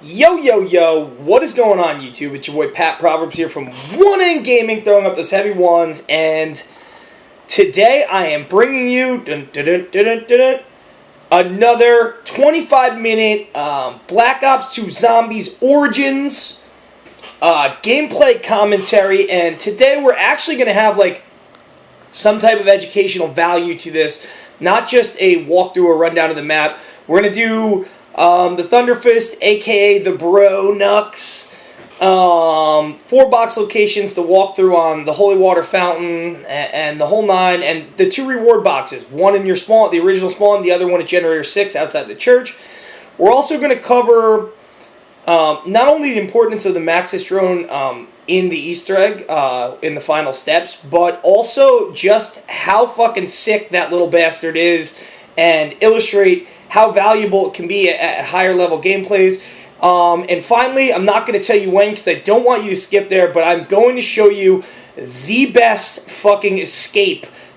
Yo, yo, yo, what is going on, YouTube? It's your boy Pat Proverbs here from One In Gaming, throwing up those heavy ones, and today I am bringing you another 25-minute Black Ops 2 Zombies Origins gameplay commentary, and today we're actually going to have like some type of educational value to this, not just a walkthrough or rundown of the map. We're going to do the Thunder Fist, aka the Bro Nux, 4 box locations to walk through on the Holy Water Fountain and the whole 9, and the 2 reward boxes. One in your spawn, the original spawn, the other one at Generator 6 outside the church. We're also going to cover not only the importance of the Maxis drone in the Easter egg in the final steps, but also just how fucking sick that little bastard is, and illustrate how valuable it can be at higher level gameplays. And finally, I'm not going to tell you when because I don't want you to skip there, but I'm going to show you the best fucking escape /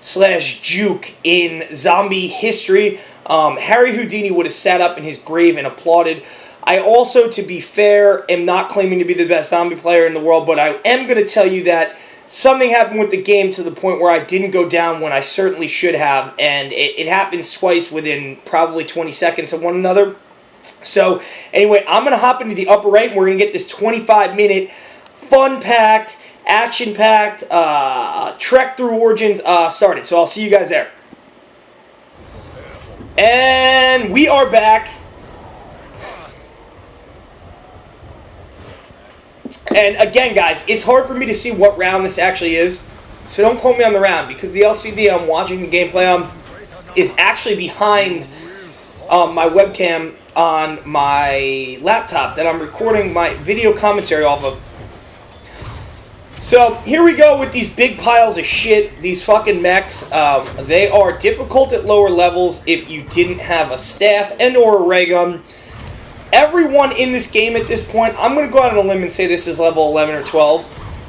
juke in zombie history. Harry Houdini would have sat up in his grave and applauded. I also, to be fair, am not claiming to be the best zombie player in the world, but I am going to tell you that something happened with the game to the point where I didn't go down when I certainly should have, and it happens twice within probably 20 seconds of one another. So, anyway, I'm going to hop into the upper right, and we're going to get this 25-minute, fun-packed, action-packed, trek through Origins started. So I'll see you guys there. And we are back. And again, guys, it's hard for me to see what round this actually is, so don't quote me on the round, because the LCD I'm watching the gameplay on is actually behind my webcam on my laptop that I'm recording my video commentary off of. So here we go with these big piles of shit, these fucking mechs. They are difficult at lower levels if you didn't have a staff and or a ray gun. Everyone in this game at this point, I'm going to go out on a limb and say this is level 11 or 12,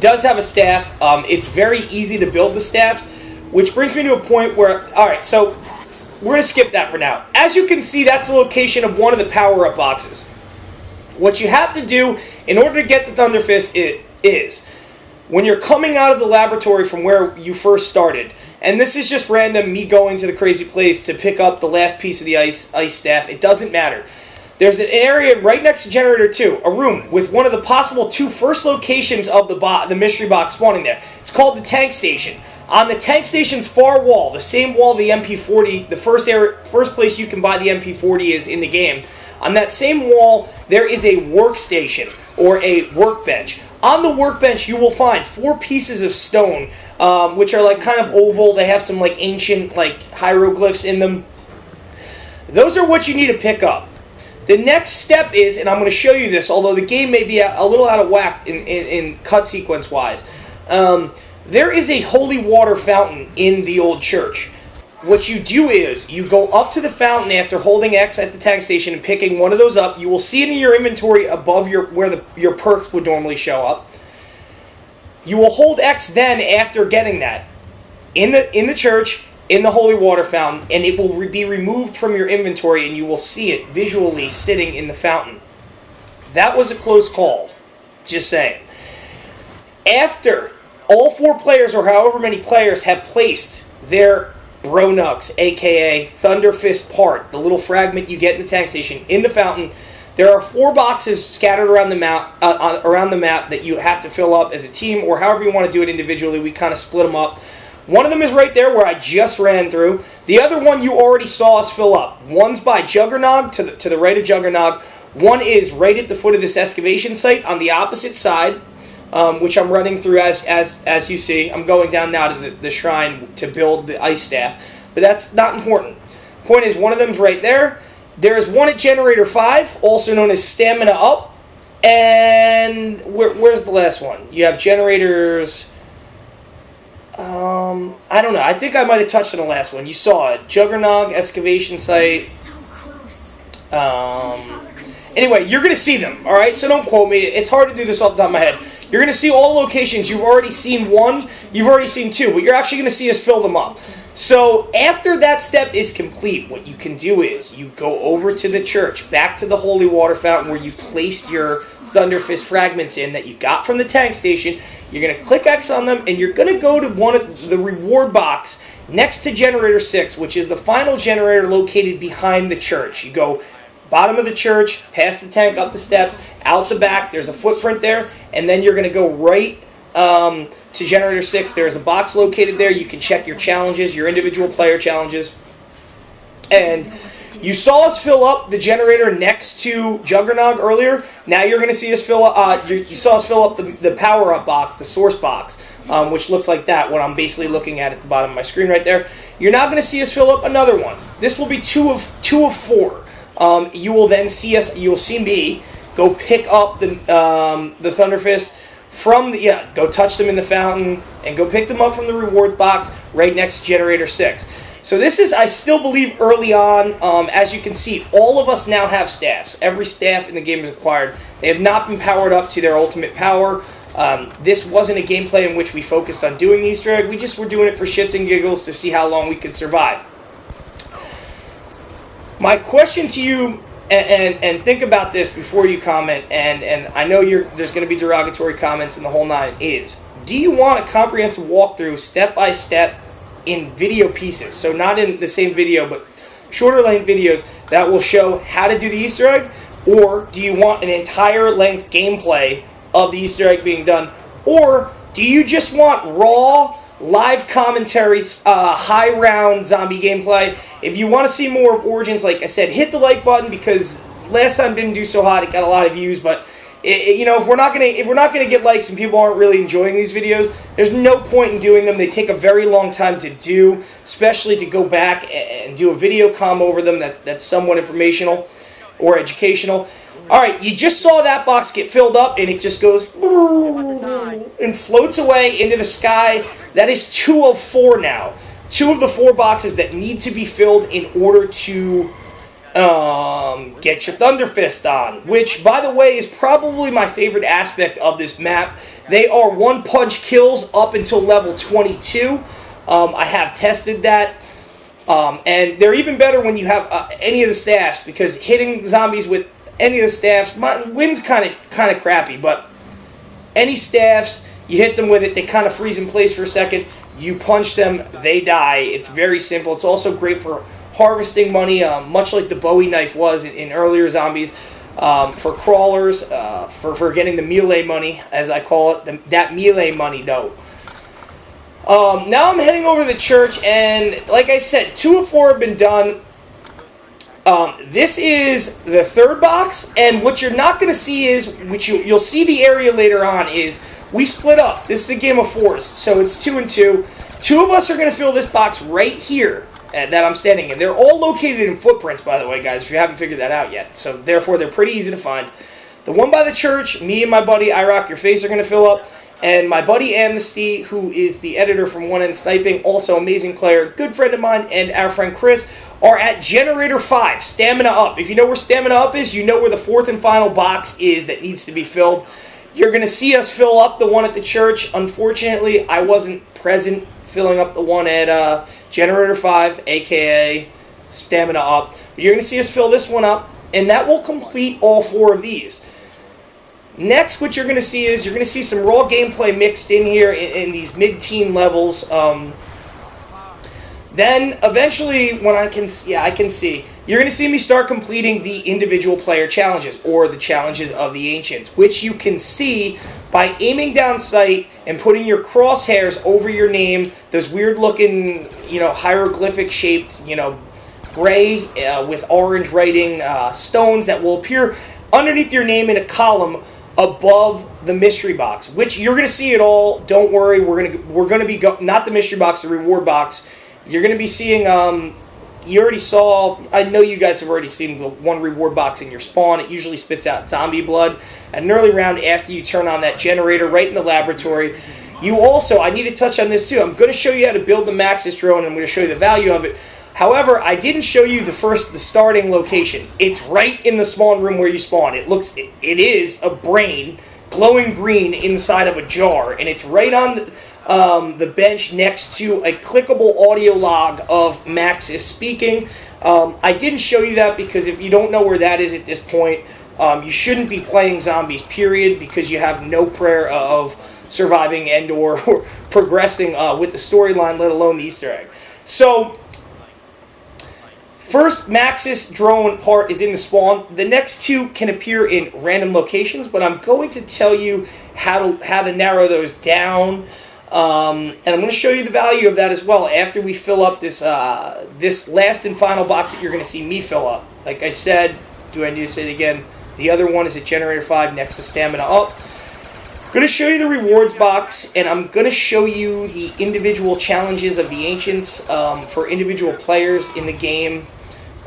does have a staff. It's very easy to build the staffs, which brings me to a point where, alright, so we're going to skip that for now. As you can see, that's the location of one of the power-up boxes. What you have to do in order to get the Thunder Fist is, when you're coming out of the laboratory from where you first started, and this is just random, me going to the crazy place to pick up the last piece of the ice staff. It doesn't matter. There's an area right next to Generator 2, a room, with one of the possible 2 first locations of the mystery box spawning there. It's called the tank station. On the tank station's far wall, the same wall the MP40, the first place you can buy the MP40 is in the game, on that same wall, there is a workstation, or a workbench. On the workbench, you will find 4 pieces of stone, which are like kind of oval. They have some like ancient like hieroglyphs in them. Those are what you need to pick up. The next step is, and I'm going to show you this, although the game may be a little out of whack in cut sequence wise. There is a holy water fountain in the old church. What you do is, you go up to the fountain after holding X at the tank station and picking one of those up. You will see it in your inventory above where your perks would normally show up. You will hold X then after getting that in the church, in the holy water fountain, and it will be removed from your inventory, and you will see it visually sitting in the fountain. That was a close call. Just saying. After all 4 players, or however many players, have placed their Bro Nux, aka Thunder Fist part, the little fragment you get in the tank station, in the fountain, there are 4 boxes scattered around the map that you have to fill up as a team, or however you want to do it individually. We kind of split them up. One of them is right there where I just ran through. The other one you already saw us fill up. One's by Juggernog, to the right of Juggernog. One is right at the foot of this excavation site on the opposite side, which I'm running through as you see. I'm going down now to the shrine to build the ice staff, but that's not important. Point is, one of them's right there. There is one at Generator 5, also known as Stamina Up, and where's the last one? You have Generators, I don't know, I think I might have touched on the last one. You saw it, Juggernog, excavation site. Anyway, you're going to see them, alright? So don't quote me. It's hard to do this off the top of my head. You're going to see all locations. You've already seen 1. You've already seen 2. But you're actually going to see us fill them up. So after that step is complete, what you can do is you go over to the church, back to the holy water fountain where you placed your Thunder Fist fragments in that you got from the tank station. You're going to click X on them, and you're going to go to one of the reward box next to Generator 6, which is the final generator located behind the church. You go bottom of the church, past the tank, up the steps, out the back. There's a footprint there, and then you're going to go right to Generator 6. There's a box located there. You can check your challenges, your individual player challenges. And you saw us fill up the generator next to Juggernog earlier. Now you're going to see us fill up, you saw us fill up the power-up box, the source box, which looks like that, what I'm basically looking at the bottom of my screen right there. You're now going to see us fill up another one. This will be two of four. You will then see us, you'll see me go pick up the Thunder Fist from the, go touch them in the fountain and go pick them up from the rewards box right next to Generator 6. So this is, I still believe, early on. As you can see, all of us now have staffs. Every staff in the game is acquired. They have not been powered up to their ultimate power. This wasn't a gameplay in which we focused on doing the Easter egg. We just were doing it for shits and giggles to see how long we could survive. My question to you, and think about this before you comment, and I know there's going to be derogatory comments in the whole nine, is, do you want a comprehensive walkthrough, step-by-step, in video pieces? So not in the same video, but shorter length videos that will show how to do the Easter egg? Or do you want an entire length gameplay of the Easter egg being done? Or do you just want raw, live commentaries, high round zombie gameplay? If you want to see more of Origins, like I said, hit the like button, because last time didn't do so hot. It got a lot of views, but if we're not gonna get likes and people aren't really enjoying these videos, there's no point in doing them. They take a very long time to do, especially to go back and do a video comm over them that's somewhat informational or educational. All right, you just saw that box get filled up, and it just goes and floats away into the sky. That is 2 of 4 now. 2 of the 4 boxes that need to be filled in order to get your Thunder Fist on, which, by the way, is probably my favorite aspect of this map. They are one-punch kills up until level 22. I have tested that, and they're even better when you have any of the staffs, because hitting zombies with any of the staffs, wind's kind of crappy, but any staffs, you hit them with it, they kind of freeze in place for a second. You punch them, they die. It's very simple. It's also great for harvesting money, much like the Bowie knife was in earlier zombies, for crawlers, for getting the melee money, as I call it, that melee money though. Now I'm heading over to the church, and like I said, 2 of 4 have been done. This is the 3rd box, and what you're not going to see is, which you'll see the area later on, is we split up. This is a game of 4s, so it's 2 and 2. 2 of us are going to fill this box right here that I'm standing in. They're all located in footprints, by the way, guys, if you haven't figured that out yet. So, therefore, they're pretty easy to find. The one by the church, me and my buddy, I Rock Your Face, are going to fill up. And my buddy Amnesty, who is the editor from One End Sniping, also amazing player, good friend of mine, and our friend Chris, are at Generator 5, Stamina Up. If you know where Stamina Up is, you know where the 4th and final box is that needs to be filled. You're going to see us fill up the one at the church. Unfortunately, I wasn't present filling up the one at Generator 5, a.k.a. Stamina Up. But you're going to see us fill this one up, and that will complete all 4 of these. Next, what you're going to see is you're going to see some raw gameplay mixed in here in these mid-teen levels. Then, eventually, when I can see, you're going to see me start completing the individual player challenges, or the challenges of the Ancients, which you can see by aiming down sight and putting your crosshairs over your name, those weird-looking, hieroglyphic-shaped, gray with orange writing stones that will appear underneath your name in a column above the mystery box, which you're going to see it all. Don't worry, we're going to be not the mystery box, the reward box. You're going to be seeing, you already saw, I know you guys have already seen the one reward box in your spawn. It usually spits out zombie blood at an early round after you turn on that generator right in the laboratory. You also, I need to touch on this too, I'm going to show you how to build the Maxis drone, and I'm going to show you the value of it. However, I didn't show you the starting location. It's right in the spawn room where you spawn. It is a brain glowing green inside of a jar, and it's right on the bench next to a clickable audio log of Maxis speaking. I didn't show you that because if you don't know where that is at this point, you shouldn't be playing zombies, period, because you have no prayer of surviving and or progressing with the storyline, let alone the Easter egg. So, first Maxis drone part is in the spawn. The next two can appear in random locations, but I'm going to tell you how to narrow those down. And I'm going to show you the value of that as well after we fill up this this last and final box that you're going to see me fill up. Like I said, do I need to say it again? The other one is at Generator 5 next to Stamina Up. I'm going to show you the rewards box, and I'm going to show you the individual challenges of the Ancients for individual players in the game.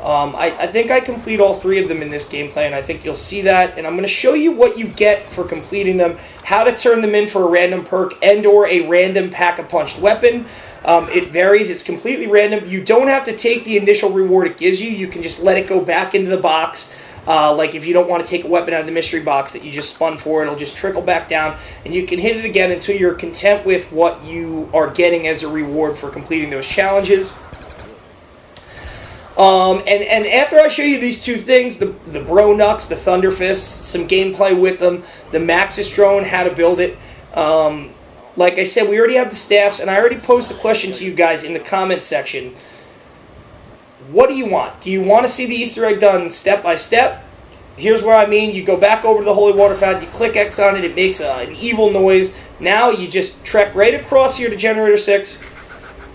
I think I complete all three of them in this gameplay, and I think you'll see that. And I'm going to show you what you get for completing them, how to turn them in for a random perk and or a random pack-a-punched weapon. It varies. It's completely random. You don't have to take the initial reward it gives you. You can just let it go back into the box. Like if you don't want to take a weapon out of the mystery box that you just spun for, it'll just trickle back down, and you can hit it again until you're content with what you are getting as a reward for completing those challenges. And after I show you these two things, the Bro Nux, the Thunder Fists, some gameplay with them, the Maxis drone, how to build it. Like I said, we already have the staffs, and I already posed a question to you guys in the comments section. What do you want? Do you want to see the Easter egg done step by step? Here's what I mean. You go back over to the Holy Water Fountain, you click X on it, it makes an evil noise. Now you just trek right across here to Generator 6,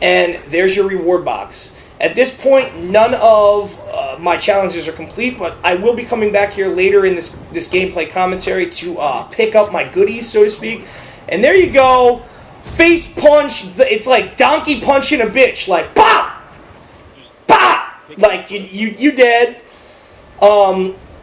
and there's your reward box. At this point, none of my challenges are complete, but I will be coming back here later in this gameplay commentary to pick up my goodies, so to speak. And there you go. Face punch. It's like donkey punching a bitch. Like, pop! Like, you dead.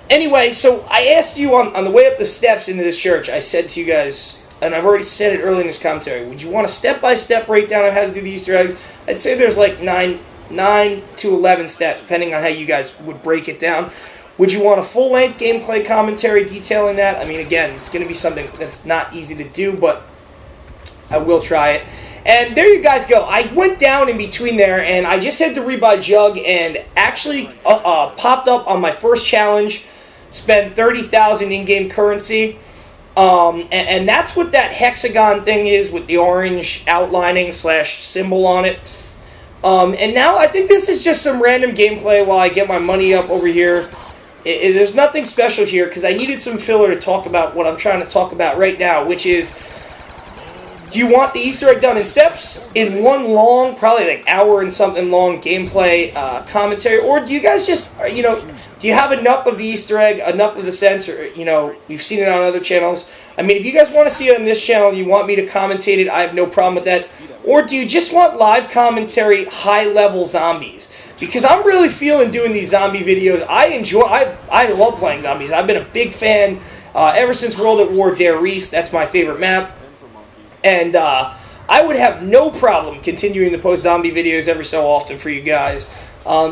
Anyway, so I asked you on the way up the steps into this church, I said to you guys, and I've already said it early in this commentary, would you want a step-by-step breakdown of how to do the Easter eggs? I'd say there's like 9 to 11 steps, depending on how you guys would break it down. Would you want a full-length gameplay commentary detailing that? I mean, again, it's going to be something that's not easy to do, but I will try it. And there you guys go. I went down in between there, and I just had to rebuy Jug, and actually popped up on my first challenge, spent 30,000 in-game currency, and that's what that hexagon thing is with the orange outlining / symbol on it. And now I think this is just some random gameplay while I get my money up over here. There's nothing special here because I needed some filler to talk about what I'm trying to talk about right now, which is, do you want the Easter egg done in steps, in one long, probably like hour and something long gameplay commentary, or do you guys just, you know, do you have enough of the Easter egg, enough of the sense, or, you know, we've seen it on other channels. I mean, if you guys want to see it on this channel, you want me to commentate it, I have no problem with that. Or do you just want live commentary, high-level zombies? Because I'm really feeling doing these zombie videos. I love playing zombies. I've been a big fan ever since World at War Dare Reese. That's my favorite map. And I would have no problem continuing to post zombie videos every so often for you guys.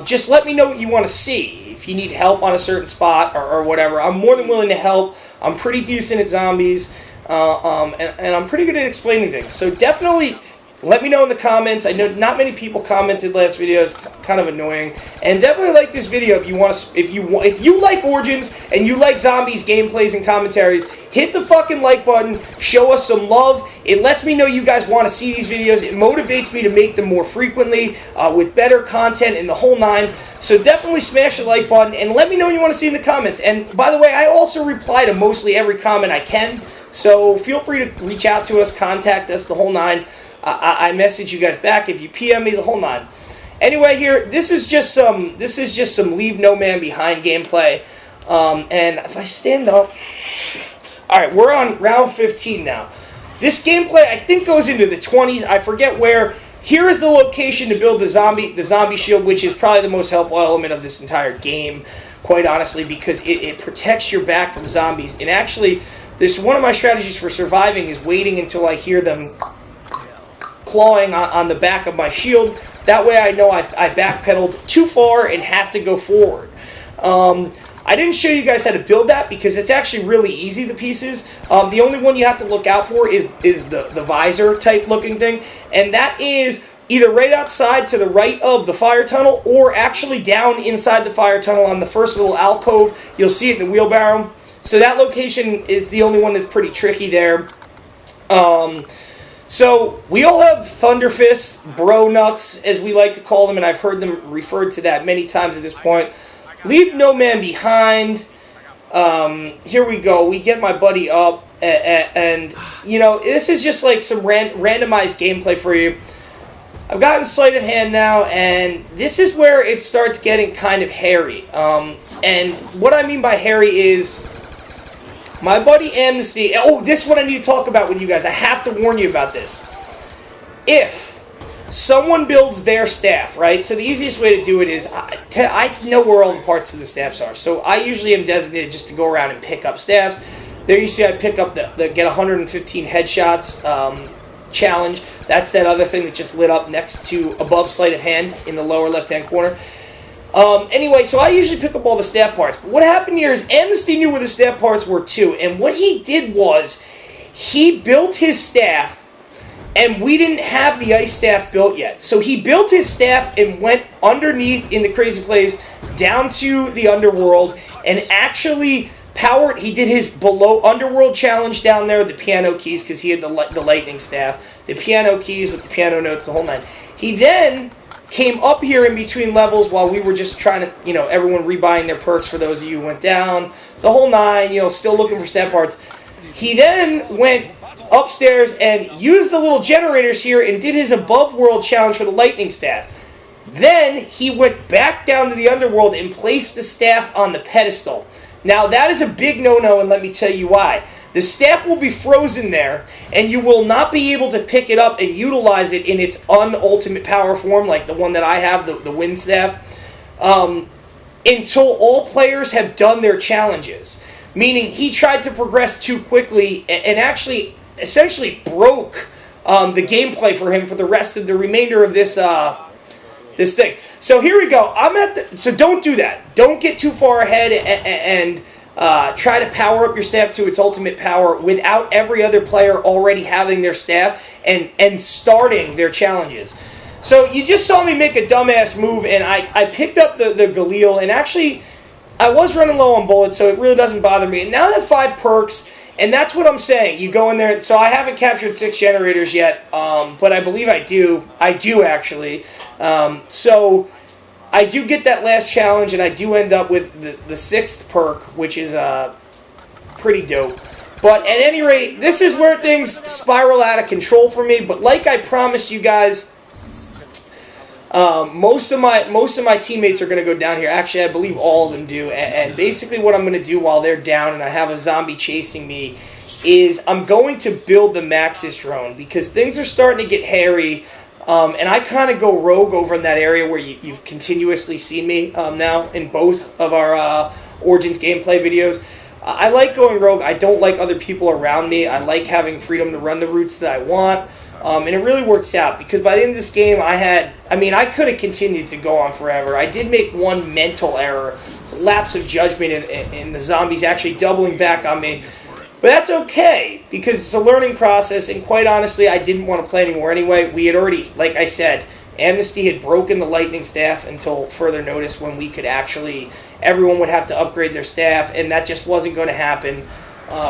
Just let me know what you want to see. If you need help on a certain spot or whatever, I'm more than willing to help. I'm pretty decent at zombies, and I'm pretty good at explaining things. So definitely let me know in the comments. I know not many people commented last video. It's kind of annoying. And definitely like this video if you want to. If you like Origins and you like zombies gameplays and commentaries, hit the fucking like button. Show us some love. It lets me know you guys want to see these videos. It motivates me to make them more frequently with better content in the whole nine. So definitely smash the like button and let me know what you want to see in the comments. And by the way, I also reply to mostly every comment I can. So feel free to reach out to us, contact us, the whole nine. I message you guys back if you PM me, the whole nine. Anyway, here this is just some Leave No Man Behind gameplay. And if I stand up, all right, we're on round 15 now. This gameplay I think goes into the 20s. I forget where. Here is the location to build the zombie shield, which is probably the most helpful element of this entire game, quite honestly, because it protects your back from zombies. And actually, this one of my strategies for surviving is waiting until I hear them clawing on the back of my shield. That way I know I backpedaled too far and have to go forward. I didn't show you guys how to build that because it's actually really easy, the pieces. The only one you have to look out for is the visor type looking thing, and that is either right outside to the right of the fire tunnel or actually down inside the fire tunnel on the first little alcove. You'll see it in the wheelbarrow. So that location is the only one that's pretty tricky there. So we all have Thunder Fists, Bro Knucks, as we like to call them, and I've heard them referred to that many times at this point. Leave no man behind. Here we go. We get my buddy up, and you know, this is just like some randomized gameplay for you. I've gotten sleight of hand now, and this is where it starts getting kind of hairy. And what I mean by hairy is my buddy Amnesty. Oh, this is what I need to talk about with you guys. I have to warn you about this. If someone builds their staff, right? So the easiest way to do it is, I know where all the parts of the staffs are. So I usually am designated just to go around and pick up staffs. There you see I pick up the get 115 headshots challenge. That's that other thing that just lit up next to above sleight of hand in the lower left-hand corner. Anyway, so I usually pick up all the staff parts. But what happened here is Amnesty knew where the staff parts were too. And what he did was he built his staff, and we didn't have the ice staff built yet. So he built his staff and went underneath in the crazy place down to the underworld and actually powered. He did his below underworld challenge down there with the piano keys because he had the lightning staff, the piano keys with the piano notes, the whole nine. He then came up here in between levels while we were just trying to, you know, everyone rebuying their perks for those of you who went down, the whole nine, you know, still looking for staff parts. He then went upstairs and used the little generators here and did his above world challenge for the lightning staff. Then he went back down to the underworld and placed the staff on the pedestal. Now that is a big no-no, and let me tell you why. The staff will be frozen there, and you will not be able to pick it up and utilize it in its unultimate power form, like the one that I have, the wind staff, until all players have done their challenges. Meaning he tried to progress too quickly and actually essentially broke the gameplay for him for the rest of the remainder of this this thing. So here we go. So don't do that. Don't get too far ahead and try to power up your staff to its ultimate power without every other player already having their staff and starting their challenges. So you just saw me make a dumbass move, and I picked up the Galil, and actually I was running low on bullets, so it really doesn't bother me. And now I have 5 perks, and that's what I'm saying. You go in there. So I haven't captured 6 generators yet, but I believe I do. I do, actually. So I do get that last challenge, and I do end up with the 6th perk, which is pretty dope. But at any rate, this is where things spiral out of control for me. But like I promised you guys, most of my teammates are going to go down here. Actually, I believe all of them do. And basically what I'm going to do while they're down and I have a zombie chasing me is I'm going to build the Maxis drone because things are starting to get hairy. And I kind of go rogue over in that area where you've continuously seen me now in both of our Origins gameplay videos. I like going rogue. I don't like other people around me. I like having freedom to run the routes that I want. And it really works out because by the end of this game, I could have continued to go on forever. I did make one mental error. It's a lapse of judgment in the zombies actually doubling back on me. But that's okay, because it's a learning process, and quite honestly, I didn't want to play anymore anyway. We had already, like I said, Amnesty had broken the lightning staff until further notice when we could actually, everyone would have to upgrade their staff, and that just wasn't going to happen.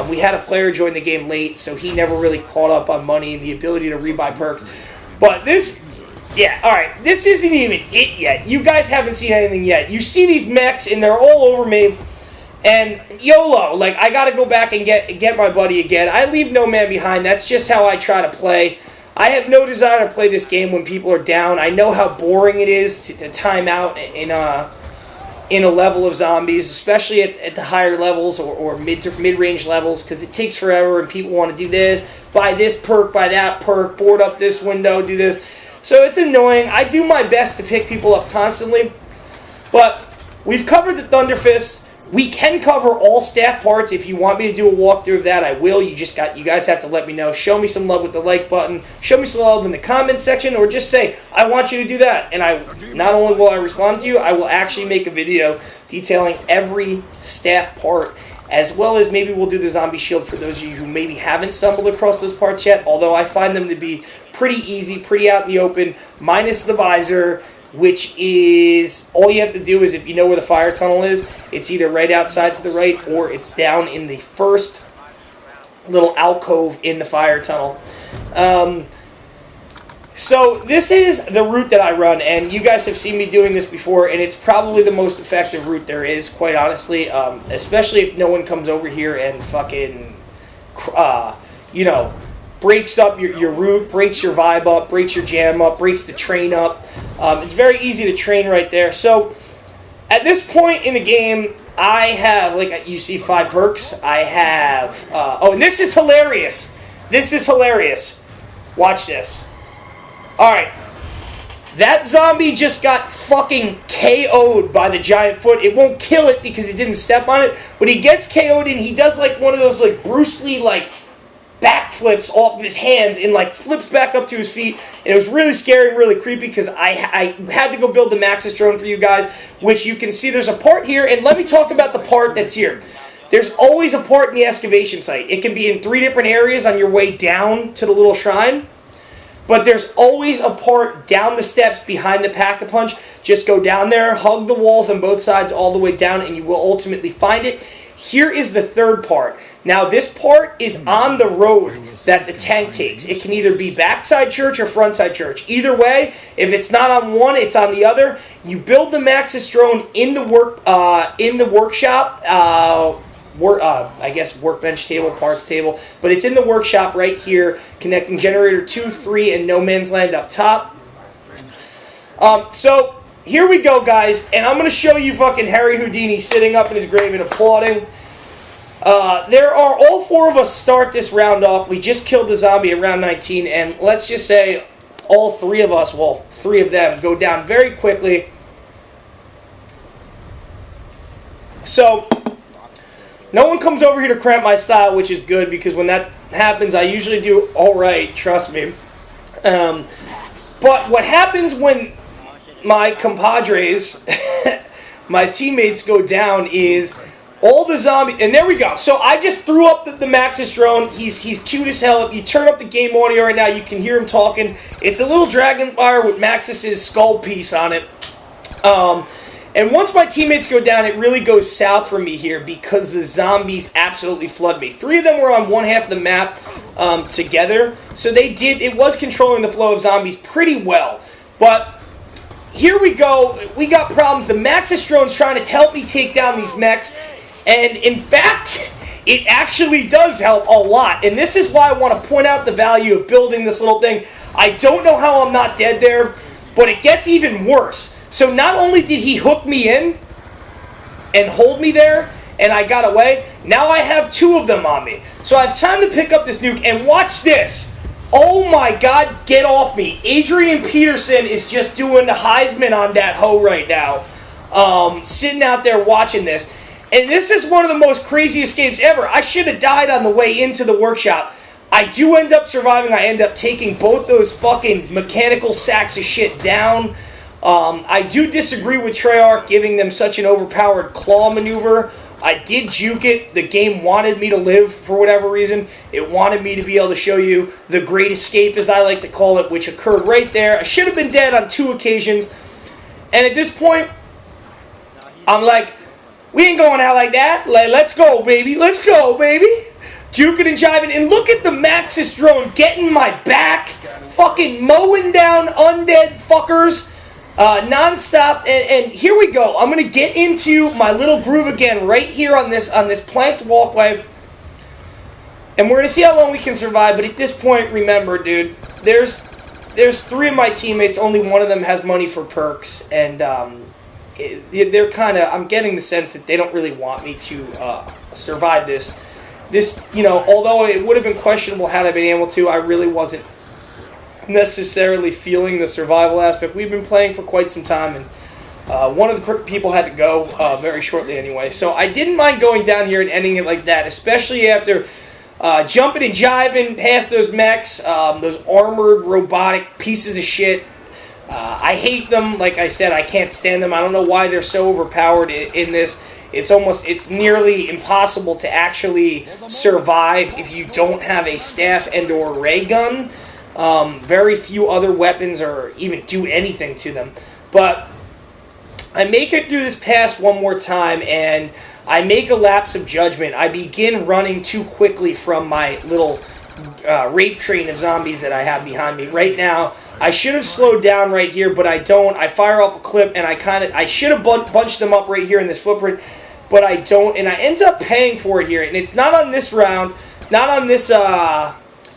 We had a player join the game late, so he never really caught up on money and the ability to rebuy perks. But this, yeah, alright, this isn't even it yet. You guys haven't seen anything yet. You see these mechs, and they're all over me. And YOLO, like, I gotta go back and get my buddy again. I leave no man behind. That's just how I try to play. I have no desire to play this game when people are down. I know how boring it is to time out in a level of zombies, especially at the higher levels or mid-range levels, because it takes forever and people want to do this, buy this perk, buy that perk, board up this window, do this. So it's annoying. I do my best to pick people up constantly, but we've covered the Thunder Fists. We can cover all staff parts. If you want me to do a walkthrough of that, I will. You guys have to let me know. Show me some love with the like button. Show me some love in the comment section, or just say, I want you to do that. And not only will I respond to you, I will actually make a video detailing every staff part, as well as maybe we'll do the zombie shield for those of you who maybe haven't stumbled across those parts yet, although I find them to be pretty easy, pretty out in the open, minus the visor, which is, all you have to do is, if you know where the fire tunnel is, it's either right outside to the right, or it's down in the first little alcove in the fire tunnel. So this is the route that I run, and you guys have seen me doing this before, and it's probably the most effective route there is, quite honestly, especially if no one comes over here and fucking, breaks up your route, breaks your vibe up, breaks your jam up, breaks the train up. It's very easy to train right there. So at this point in the game, I have, like you see, 5 perks. I have, and this is hilarious. This is hilarious. Watch this. Alright. That zombie just got fucking KO'd by the giant foot. It won't kill it because he didn't step on it, but he gets KO'd and he does like one of those like Bruce Lee like backflips off of his hands and like flips back up to his feet, and it was really scary and really creepy because I had to go build the Maxis drone for you guys, which you can see there's a part here, and let me talk about the part that's here. There's always a part in the excavation site. It can be in 3 different areas on your way down to the little shrine, but there's always a part down the steps behind the Pack-a-Punch. Just go down there, hug the walls on both sides all the way down, and you will ultimately find it. Here is the third part. Now, this part is on the road that the tank takes. It can either be backside church or frontside church. Either way, if it's not on one, it's on the other. You build the Maxis drone in the workshop. I guess workbench table, parts table, but it's in the workshop right here, connecting generator 2, 3, and no man's land up top. So here we go, guys, and I'm going to show you fucking Harry Houdini sitting up in his grave and applauding. There are, all 4 of us start this round off. We just killed the zombie at round 19, and let's just say all 3 of us, well, 3 of them, go down very quickly. So no one comes over here to cramp my style, which is good, because when that happens, I usually do alright, trust me. But what happens when my compadres, my teammates go down is all the zombies, and there we go. So I just threw up the Maxis drone. He's cute as hell. If you turn up the game audio right now, you can hear him talking. It's a little dragonfire with Maxis' skull piece on it. And once my teammates go down, it really goes south for me here because the zombies absolutely flood me. 3 of them were on one half of the map together, so it was controlling the flow of zombies pretty well. But here we go. We got problems. The Maxis drone's trying to help me take down these mechs, and in fact, it actually does help a lot. And this is why I want to point out the value of building this little thing. I don't know how I'm not dead there, but it gets even worse. So not only did he hook me in and hold me there, and I got away, now I have 2 of them on me. So I have time to pick up this nuke, and watch this. Oh my God, get off me. Adrian Peterson is just doing the Heisman on that hoe right now. Sitting out there watching this. And this is one of the most crazy escapes ever. I should have died on the way into the workshop. I do end up surviving. I end up taking both those fucking mechanical sacks of shit down. I do disagree with Treyarch giving them such an overpowered claw maneuver. I did juke it. The game wanted me to live for whatever reason. It wanted me to be able to show you the great escape, as I like to call it, which occurred right there. I should have been dead on 2 occasions. And at this point, I'm like, we ain't going out like that. Let's go, baby. Let's go, baby. Juking and jiving. And look at the Maxis drone getting my back. Fucking mowing down undead fuckers. Non-stop. And here we go. I'm going to get into my little groove again right here on this planked walkway. And we're going to see how long we can survive. But at this point, remember, dude, there's 3 of my teammates. Only one of them has money for perks. And they're kind of, I'm getting the sense that they don't really want me to survive this. This, although it would have been questionable had I been able to, I really wasn't necessarily feeling the survival aspect. We've been playing for quite some time, and One of the people had to go very shortly anyway. So I didn't mind going down here and ending it like that, especially after jumping and jiving past those mechs, those armored robotic pieces of shit. I hate them. Like I said, I can't stand them. I don't know why they're so overpowered in this. It's nearly impossible to actually survive if you don't have a staff and or ray gun. Very few other weapons or even do anything to them. But I make it through this pass one more time, and I make a lapse of judgment. I begin running too quickly from my little rape train of zombies that I have behind me. Right now, I should have slowed down right here, but I don't. I fire off a clip, and I should have bunched them up right here in this footprint, but I don't, and I end up paying for it here. And it's not on this round, not on this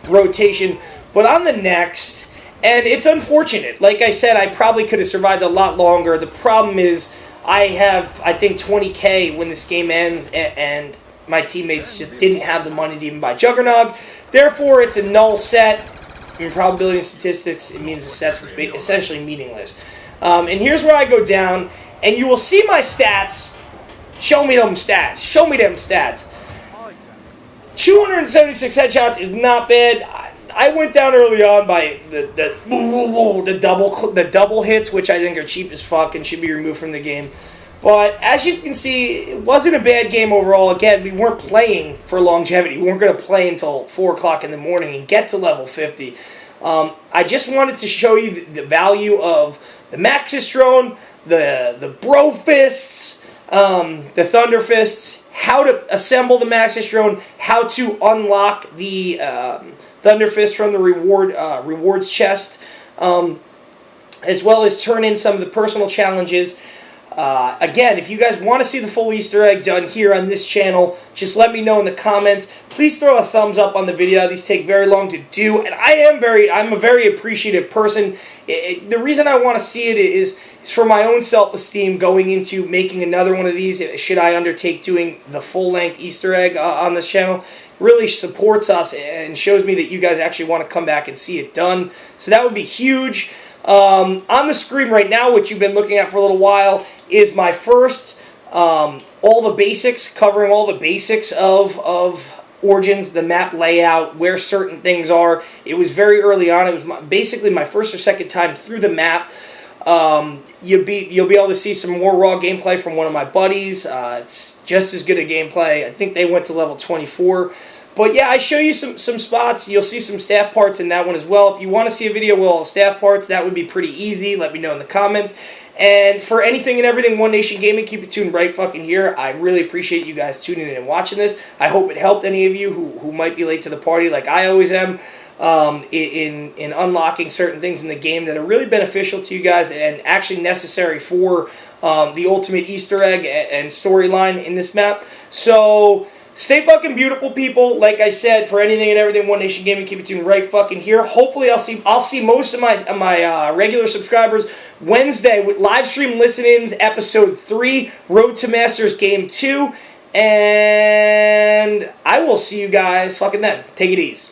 rotation, but on the next. And it's unfortunate. Like I said, I probably could have survived a lot longer. The problem is I have, I think, 20K when this game ends, and my teammates just didn't have the money to even buy Juggernog. Therefore, it's a null set. In probability and statistics, it means a set that's essentially meaningless. And here's where I go down, and you will see my stats. Show me them stats. Show me them stats. 276 headshots is not bad. I went down early on by the double hits, which I think are cheap as fuck and should be removed from the game. But as you can see, it wasn't a bad game overall. Again, we weren't playing for longevity. We weren't going to play until 4 o'clock in the morning and get to level 50. I just wanted to show you the value of the Maxis drone, the Bro Fists, the Thunder Fists, how to assemble the Maxis drone, how to unlock the Thunder Fist from the rewards chest, as well as turn in some of the personal challenges. Again, if you guys want to see the full Easter egg done here on this channel, just let me know in the comments. Please throw a thumbs up on the video. These take very long to do, and I'm a very appreciative person. The reason I want to see it is for my own self-esteem going into making another one of these, should I undertake doing the full-length Easter egg on this channel. Really supports us and shows me that you guys actually want to come back and see it done. So that would be huge. On the screen right now, which you've been looking at for a little while, is my first all the basics, covering all the basics of Origins, the map layout, where certain things are. It was very early on. It was basically my first or second time through the map. You'll be able to see some more raw gameplay from one of my buddies. It's just as good a gameplay. I think they went to level 24. But yeah, I show you some spots. You'll see some staff parts in that one as well. If you want to see a video with all the staff parts, that would be pretty easy. Let me know in the comments. And for anything and everything One Nation Gaming, keep it tuned right fucking here. I really appreciate you guys tuning in and watching this. I hope it helped any of you who might be late to the party like I always am. In unlocking certain things in the game that are really beneficial to you guys and actually necessary for the ultimate Easter egg and storyline in this map. So stay fucking beautiful, people. Like I said, for anything and everything One Nation Gaming, keep it tuned right fucking here. Hopefully I'll see most of my regular subscribers Wednesday with live stream listen-ins, episode 3, Road to Masters Game 2, and I will see you guys fucking then. Take it easy.